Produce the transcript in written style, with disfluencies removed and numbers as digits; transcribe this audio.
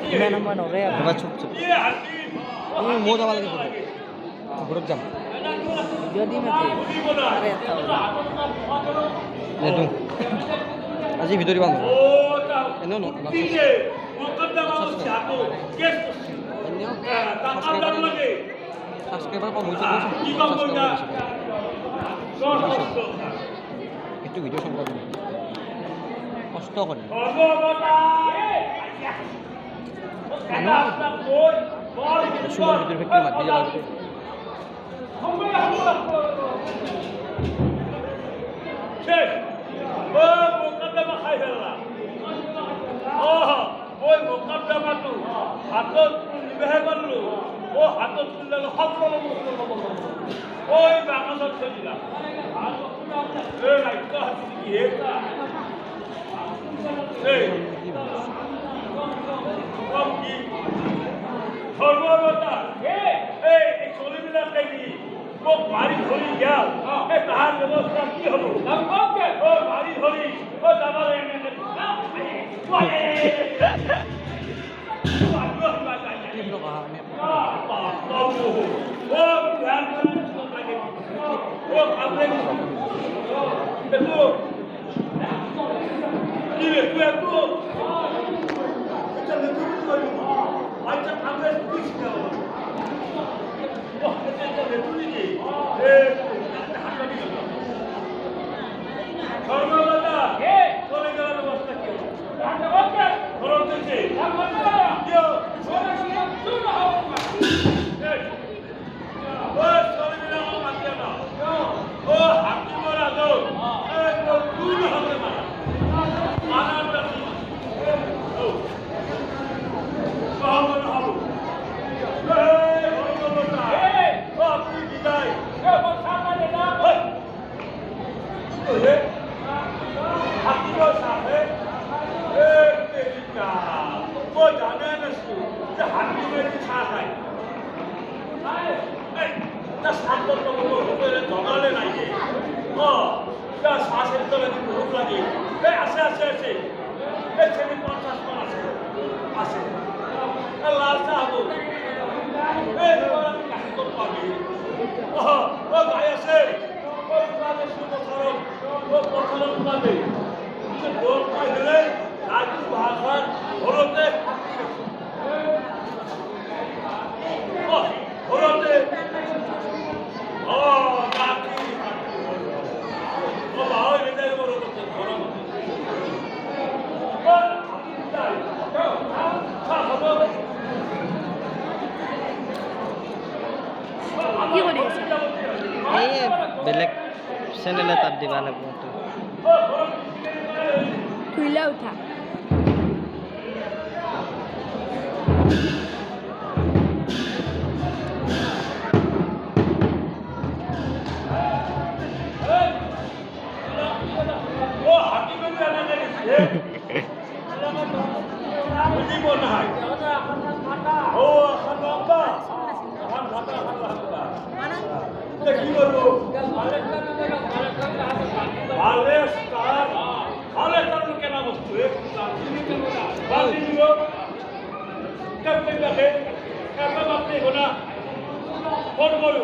ইমান সময় নৰে এবাৰ চুপ চুপ মই যাব লাগে ঘৰত যাম ভিডিঅ' দিম আৰে নেদো আজি ভিডিঅ' দিবা নোৱাৰো এনেও ছাবস্ক্ৰাইবাৰ কম হৈছে এইটো ভিডিঅ' চাব কষ্ট কৰি সুমন ভিডিঅ'ৰ ফেক্টৰী মাতি যাব হাতত নিবেহে পারলো ও হাতত তুললে সকল ওই বাগানত চলিলা সর্বতা এই চলিবিলাক দেখি মোক মাৰি ধৰি গেল তাহাৰ ব্যবস্থা কি হব ও মাৰি ধৰি ও যাবার বেলেগ চেনেল এটাত দিবা লাগিব খুইলা উঠা কি করবো কেনা বস্তু ফোন করো